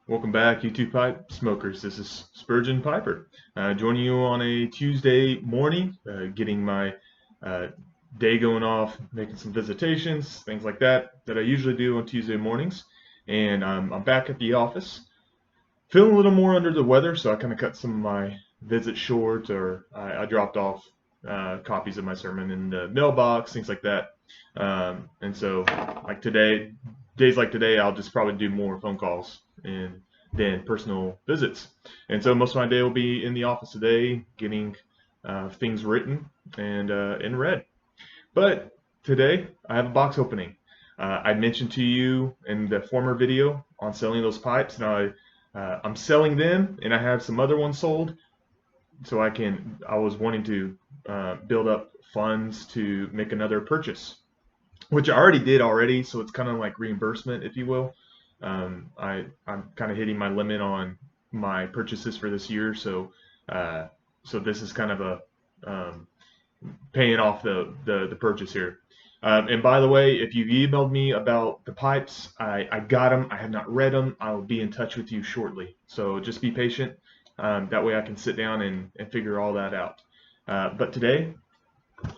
Welcome back, YouTube Pipe Smokers. This is Spurgeon Piper, joining you on a Tuesday morning, getting my day going off, making some visitations, things like that I usually do on Tuesday mornings. And I'm back at the office, feeling a little more under the weather, so I kind of cut some of my visits short, or I dropped off copies of my sermon in the mailbox, things like that. And so, like today, days like today, I'll just probably do more phone calls and then personal visits. And so most of my day will be in the office today, getting things written and read. But today I have a box opening. I mentioned to you in the former video on selling those pipes. Now I'm selling them, and I have some other ones sold. So I was wanting to build up funds to make another purchase, which I already did already, so it's kind of like reimbursement, if you will. I'm kind of hitting my limit on my purchases for this year, so this is kind of a paying off the purchase here. And by the way, if you've emailed me about the pipes, I got them. I have not read them. I'll be in touch with you shortly. So just be patient. That way I can sit down and figure all that out. But today,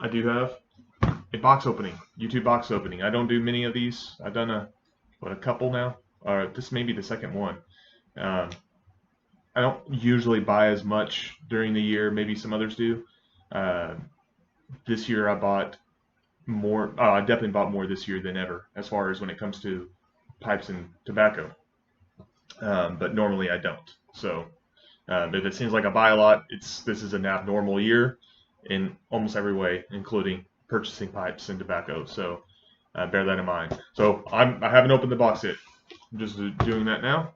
I do have a box opening, YouTube box opening. I don't do many of these. I've done a couple now. This may be the second one. I don't usually buy as much during the year. Maybe some others do. This year I bought more. I definitely bought more this year than ever, as far as when it comes to pipes and tobacco. But normally I don't. So if it seems like I buy a lot, this is an abnormal year in almost every way, including purchasing pipes and tobacco. So bear that in mind. So I haven't opened the box yet. I'm just doing that now.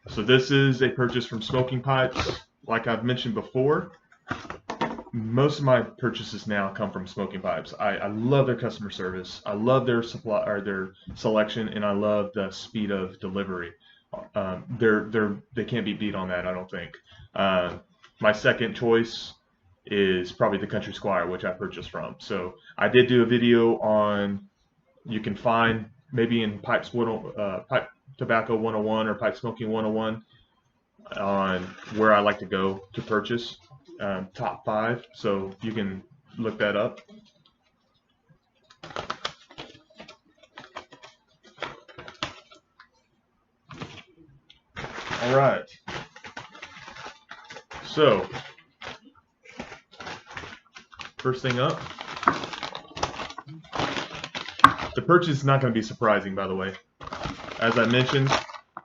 So this is a purchase from Smoking Pipes. Like I've mentioned before, most of my purchases now come from Smoking Pipes. I love their customer service. I love their supply or their selection, and I love the speed of delivery. They can't be beat on that, I don't think. My second choice is probably the Country Squire, which I purchased from. So I did do a video on, you can find maybe in Pipe Tobacco 101 or Pipe Smoking 101 on where I like to go to purchase, top 5. So you can look that up. All right. So first thing up, the purchase is not going to be surprising, by the way. As I mentioned,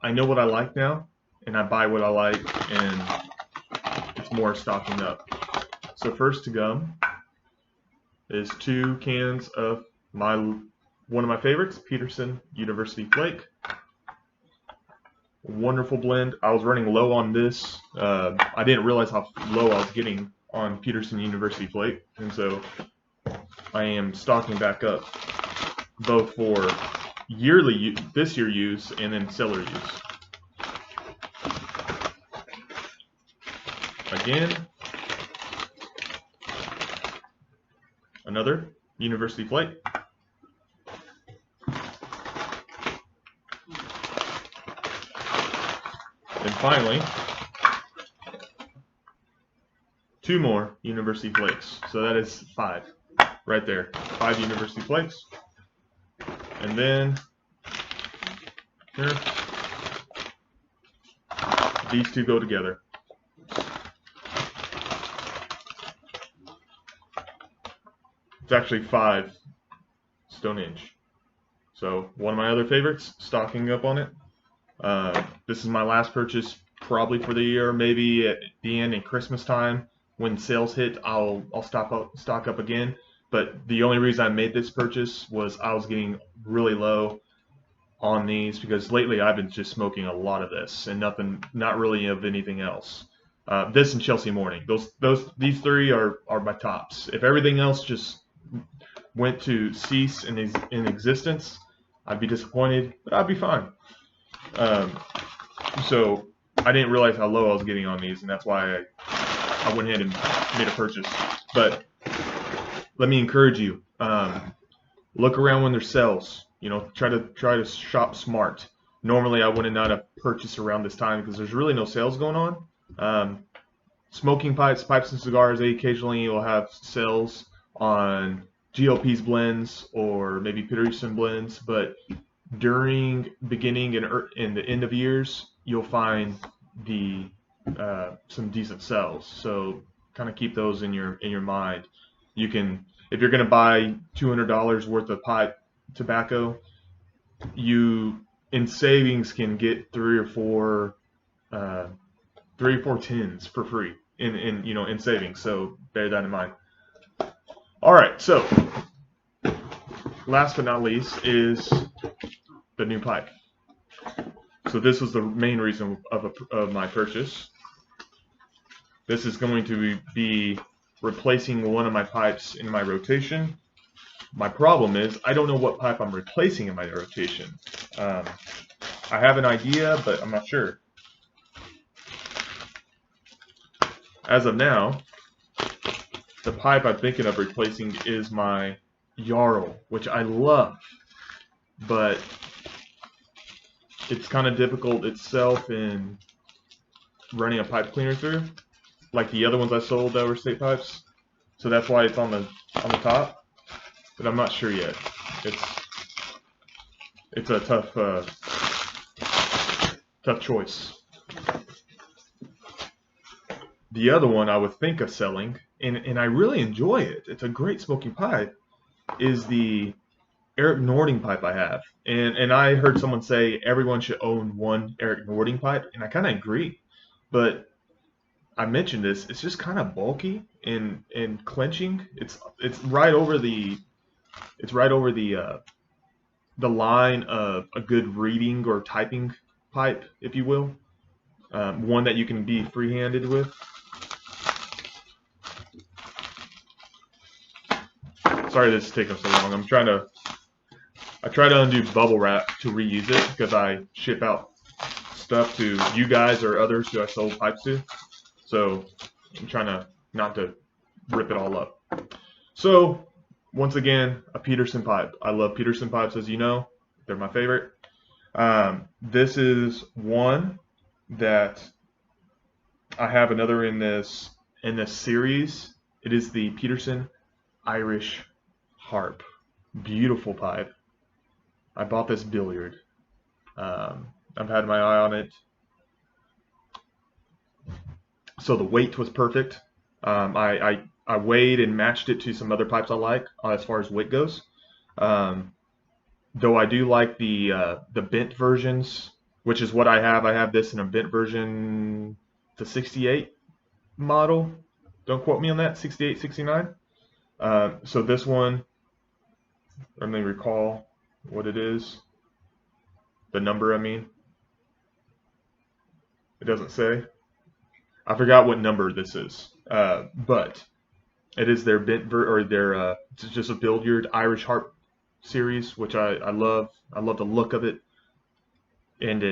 I know what I like now, and I buy what I like, and it's more stocking up. So first to come is 2 cans of one of my favorites, Peterson University Flake. Wonderful blend. I was running low on this. I didn't realize how low I was getting on Peterson University Flake, and so I am stocking back up both for this year use and then seller use. Again, another University Flake. And finally, 2 more University Flakes. So that is 5 right there. 5 University Flakes. And then here, these two go together. It's actually 5 Stonehenge. So one of my other favorites, stocking up on it. This is my last purchase probably for the year. Maybe at the end in Christmas time when sales hit, I'll stock up again. But the only reason I made this purchase was I was getting really low on these because lately I've been just smoking a lot of this and not really of anything else. This and Chelsea Morning. These 3 are my tops. If everything else just went to cease in existence, I'd be disappointed, but I'd be fine. So I didn't realize how low I was getting on these, and that's why I went ahead and made a purchase. But let me encourage you. look around when there's sales. You know, try to shop smart. Normally, I wouldn't not have purchased around this time because there's really no sales going on. Smoking pipes and cigars, they occasionally will have sales on GLP's blends or maybe Peterson blends, but during beginning and the end of years, you'll find the some decent sales. So kind of keep those in your mind. You can, if you're going to buy $200 worth of pipe tobacco, you in savings can get three or four tins for free in savings. So bear that in mind. All right, so last but not least is the new pipe. So this was the main reason of my purchase. This is going to be replacing one of my pipes in my rotation. My problem is I don't know what pipe I'm replacing in my rotation. I have an idea, but I'm not sure. As of now, the pipe I'm thinking of replacing is my YABO, which I love, but it's kind of difficult itself in running a pipe cleaner through, like the other ones I sold that were state pipes. So that's why it's on the top, but I'm not sure yet. It's a tough choice. The other one I would think of selling, and I really enjoy it, it's a great smoking pipe, is the Eric Nording pipe I have. And I heard someone say everyone should own one Eric Nording pipe, and I kind of agree. But I mentioned this, it's just kind of bulky and clenching. It's right over the line of a good reading or typing pipe, if you will. One that you can be free-handed with. Sorry this is taking so long. I try to undo bubble wrap to reuse it because I ship out stuff to you guys or others who I sold pipes to. So I'm trying not to rip it all up. So once again, a Peterson pipe. I love Peterson pipes, as you know. They're my favorite. This is one that I have another in this series. It is the Peterson Irish Harp. Beautiful pipe. I bought this billiard. I've had my eye on it. So the weight was perfect. I weighed and matched it to some other pipes I like as far as weight goes. Though I do like the bent versions, which is what I have. I have this in a bent version, the 68 model. Don't quote me on that, 68, 69. So this one, let me recall what it is. The number, I mean. It doesn't say. I forgot what number this is. But it is their bent it's just a billiard Irish harp series, which I love. I love the look of it, and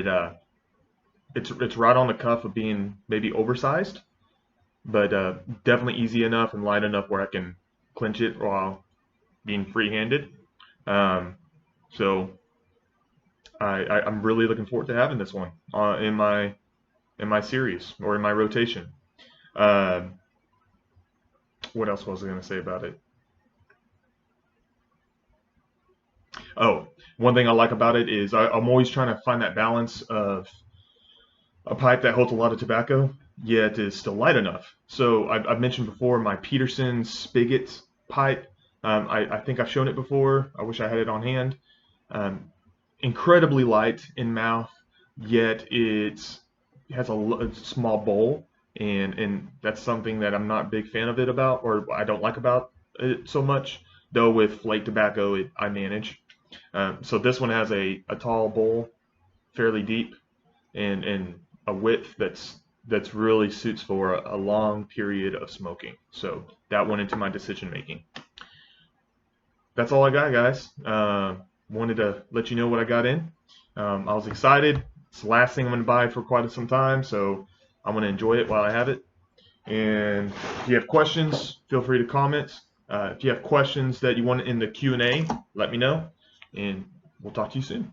it's right on the cuff of being maybe oversized, but definitely easy enough and light enough where I can clench it while being free-handed. So I'm really looking forward to having this one in my series or in my rotation. What else was I going to say about it? Oh, one thing I like about it is I'm always trying to find that balance of a pipe that holds a lot of tobacco, yet is still light enough. So I've mentioned before my Peterson spigot pipe. I think I've shown it before. I wish I had it on hand. Incredibly light in mouth, yet it has a small bowl, and that's something that I'm not a big fan of it about, or I don't like about it so much. Though with flake tobacco, I manage. So this one has a tall bowl, fairly deep, and a width that's really suits for a long period of smoking. So that went into my decision making. That's all I got, guys. Wanted to let you know what I got in. I was excited. It's the last thing I'm going to buy for quite some time, so I'm going to enjoy it while I have it. And if you have questions, feel free to comment. If you have questions that you want in the Q&A, let me know, and we'll talk to you soon.